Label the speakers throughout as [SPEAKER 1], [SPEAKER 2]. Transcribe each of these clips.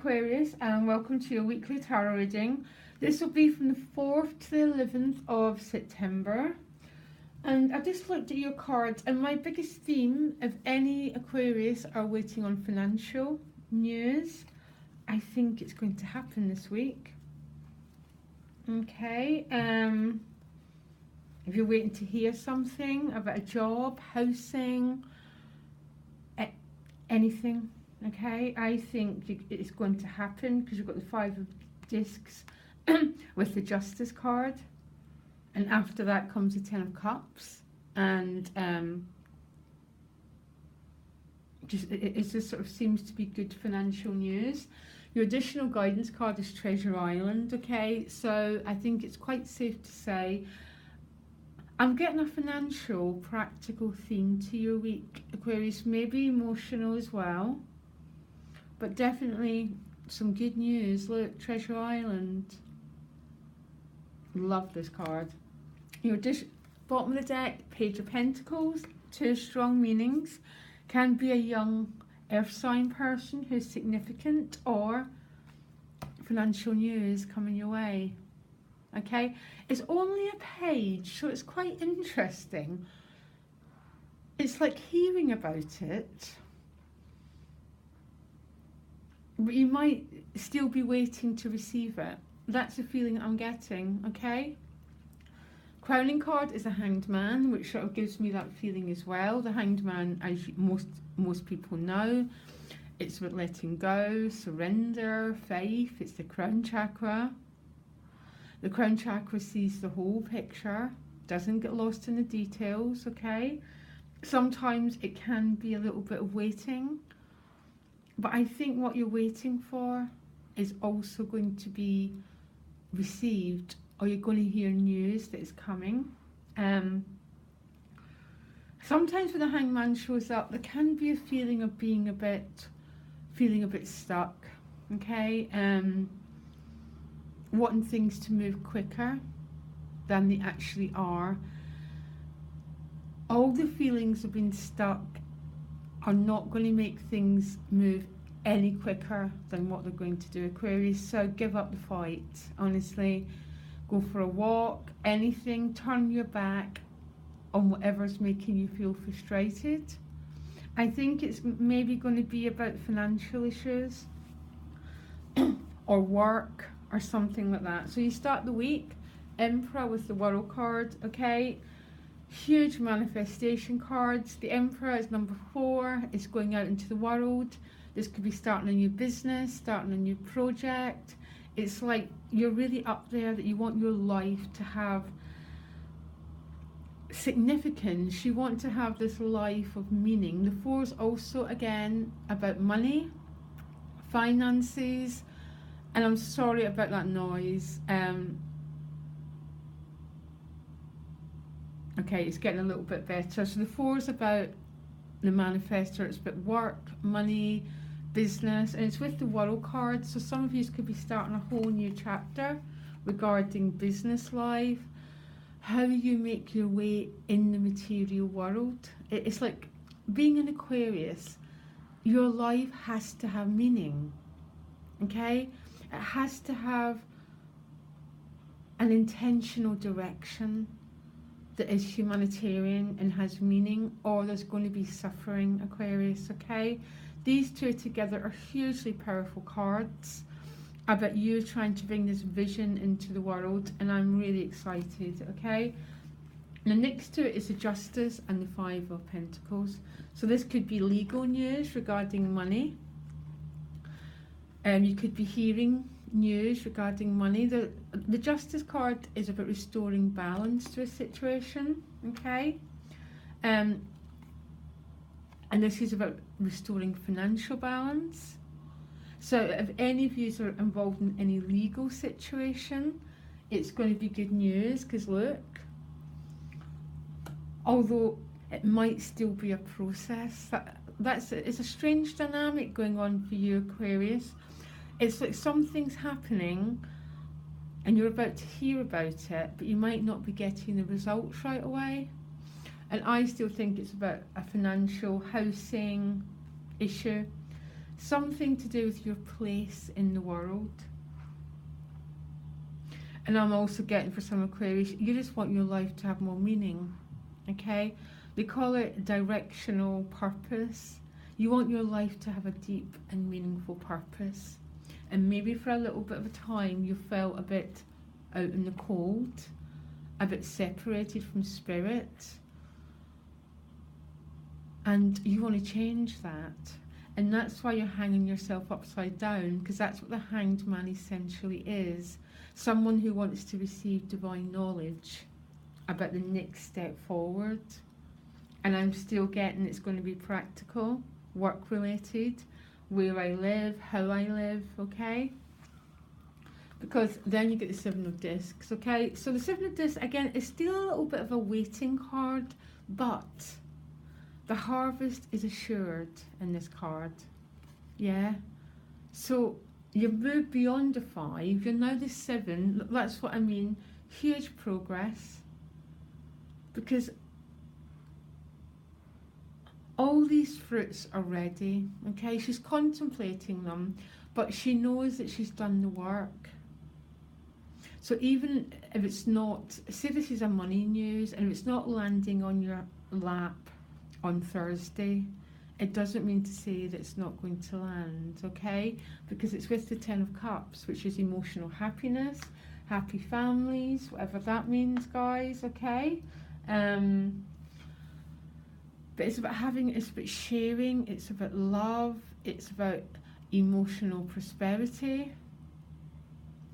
[SPEAKER 1] Aquarius, and welcome to your weekly tarot reading. This will be from the 4th to the 11th of September. And I just looked at your cards, and my biggest theme, if any Aquarius are waiting on financial news, I think it's going to happen this week. Okay, if you're waiting to hear something about a job, housing, anything, okay, I think it's going to happen because you've got the 5 of discs with the Justice card, and after that comes the 10 of Cups, and it just sort of seems to be good financial news. Your additional guidance card is Treasure Island, okay, so I think it's quite safe to say I'm getting a financial, practical theme to your week, Aquarius, maybe emotional as well, but definitely some good news. Look, Treasure Island. Love this card. Your bottom of the deck, Page of Pentacles, 2 strong meanings. Can be a young earth sign person who's significant, or financial news coming your way. Okay, it's only a page, so it's quite interesting. It's like hearing about it, but you might still be waiting to receive it. That's the feeling I'm getting, okay? Crowning card is a Hanged Man, which sort of gives me that feeling as well. The Hanged Man, as most people know, it's about letting go, surrender, faith. It's the crown chakra. The crown chakra sees the whole picture, doesn't get lost in the details, okay? Sometimes it can be a little bit of waiting, but I think what you're waiting for is also going to be received, or you're going to hear news that is coming. Sometimes when the Hangman shows up, there can be a feeling of feeling a bit stuck, okay? Wanting things to move quicker than they actually are. All the feelings of being stuck are not going to make things move any quicker than what they're going to do, Aquarius. So give up the fight, honestly. Go for a walk, anything, turn your back on whatever's making you feel frustrated. I think it's maybe going to be about financial issues or work or something like that. So you start the week, Emperor with the World card, okay? Huge manifestation cards. The Emperor is number 4. It's going out into the world. This could be starting a new business, starting a new project. It's like you're really up there, that you want your life to have significance. You want to have this life of meaning. The 4 is also, again, about money, finances, and I'm sorry about that noise. Okay, it's getting a little bit better. So the 4 is about the manifestor. It's about work, money, business, and it's with the World card. So some of you could be starting a whole new chapter regarding business life, how you make your way in the material world. It's like being an Aquarius. Your life has to have meaning, okay? It has to have an intentional direction that is humanitarian and has meaning, or there's going to be suffering, Aquarius, okay? These 2 together are hugely powerful cards about you trying to bring this vision into the world, and I'm really excited, okay? Now next to it is the Justice and the 5 of Pentacles. So this could be legal news regarding money. You could be hearing news regarding money. The Justice card is about restoring balance to a situation, okay? And this is about restoring financial balance. So if any of you are involved in any legal situation, it's going to be good news, because look, although it might still be a process, it's a strange dynamic going on for you, Aquarius. It's like something's happening and you're about to hear about it, but you might not be getting the results right away. And I still think it's about a financial housing issue. something to do with your place in the world. And I'm also getting for some Aquarius, you just want your life to have more meaning, okay? They call it directional purpose. You want your life to have a deep and meaningful purpose. And maybe for a little bit of a time you felt a bit out in the cold, a bit separated from spirit. And you want to change that. And that's why you're hanging yourself upside down, because that's what the Hanged Man essentially is. Someone who wants to receive divine knowledge about the next step forward. And I'm still getting it's going to be practical, work related, where I live, how I live, okay? Because then you get the Seven of Discs, okay? So the Seven of Discs, again, is still a little bit of a waiting card, but the harvest is assured in this card, yeah? So you've moved beyond the 5, you're now the 7, that's what I mean, huge progress. Because all these fruits are ready, okay? She's contemplating them, but she knows that she's done the work. So even if it's not, say this is a money news, and if it's not landing on your lap on Thursday, it doesn't mean to say that it's not going to land, okay? Because it's with the 10 of Cups, which is emotional happiness, happy families, whatever that means, guys, okay? But it's about having, it's about sharing, it's about love, it's about emotional prosperity,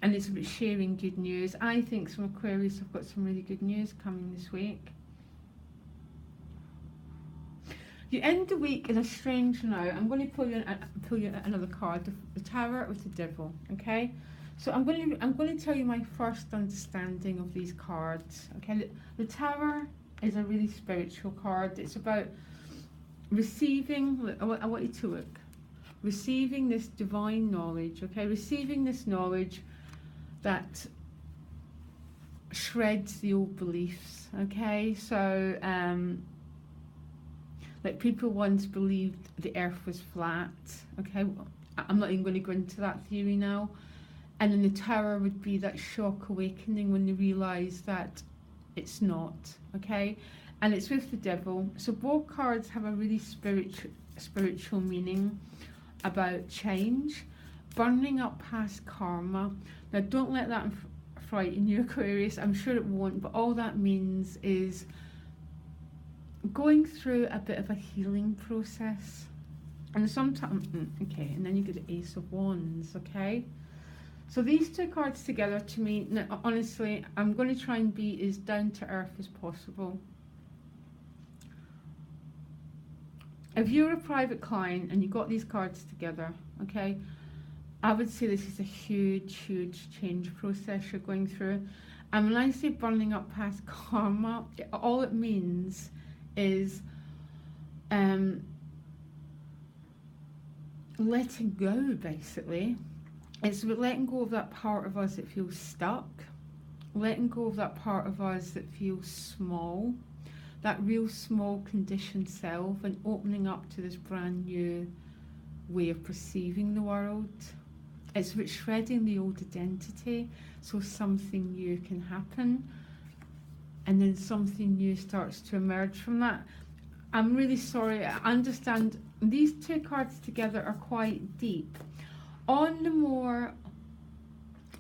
[SPEAKER 1] and it's about sharing good news. I think some Aquarius have got some really good news coming this week. You end the week in a strange note. I'm going to pull you another card, the Tower with the Devil, okay? So I'm going to tell you my first understanding of these cards, okay? The Tower is a really spiritual card. It's about receiving, I want you to look, receiving this divine knowledge, okay? Receiving this knowledge that shreds the old beliefs, okay? So, like people once believed the earth was flat, okay? I'm not even going to go into that theory now. And then the Tower would be that shock awakening when they realise that it's not, okay? And it's with the Devil. So both cards have a really spiritual meaning about change, burning up past karma. Now don't let that frighten you, Aquarius. I'm sure it won't, but all that means is going through a bit of a healing process. And sometimes, okay, and then you get the Ace of Wands, okay? So these two cards together to me, now, honestly, I'm going to try and be as down to earth as possible. If you're a private client and you got these cards together, okay, I would say this is a huge, huge change process you're going through. And when I say burning up past karma, all it means is letting go, basically. It's about letting go of that part of us that feels stuck, letting go of that part of us that feels small, that real small conditioned self, and opening up to this brand new way of perceiving the world. It's about shredding the old identity so something new can happen, and then something new starts to emerge from that. I'm really sorry, I understand these two cards together are quite deep. On the more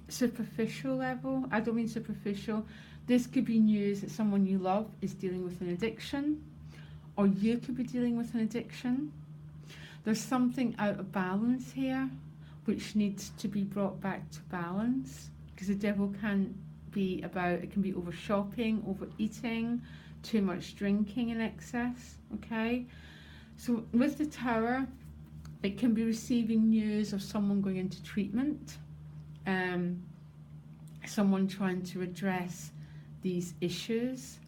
[SPEAKER 1] superficial level, I don't mean superficial, this could be news that someone you love is dealing with an addiction, or you could be dealing with an addiction. There's something out of balance here which needs to be brought back to balance, because the Devil can be about, it can be over shopping, overeating, too much drinking in excess, okay? So with the Tower, it can be receiving news of someone going into treatment, someone trying to address these issues,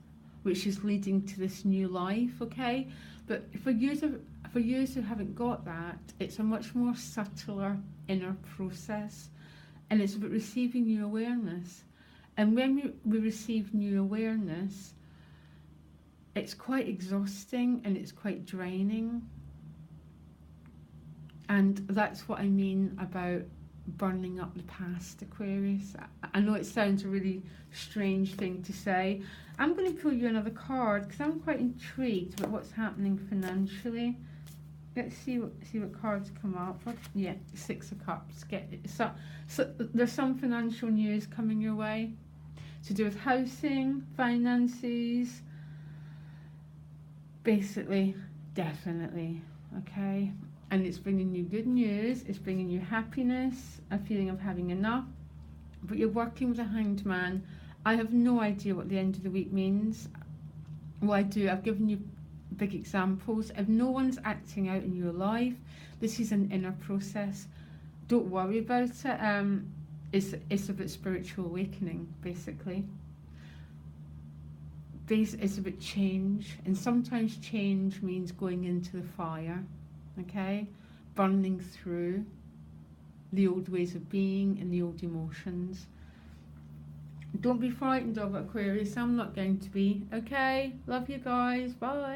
[SPEAKER 1] which is leading to this new life, okay? But for you who haven't got that, it's a much more subtler inner process, and it's about receiving new awareness. And when we receive new awareness, it's quite exhausting and it's quite draining. And that's what I mean about burning up the past, Aquarius. I know it sounds a really strange thing to say. I'm going to pull you another card because I'm quite intrigued about what's happening financially. Let's see what cards come up. Yeah, Six of Cups. So there's some financial news coming your way to do with housing, finances, basically, definitely, okay? And it's bringing you good news, it's bringing you happiness, a feeling of having enough, but you're working with a Hanged Man. I have no idea what the end of the week means. Well, I do, I've given you big examples. If no one's acting out in your life, this is an inner process. Don't worry about it. It's about spiritual awakening, basically. It's about change, and sometimes change means going into the fire, okay? Burning through the old ways of being and the old emotions. Don't be frightened of it, Aquarius. I'm not going to be, okay? Love you guys. Bye.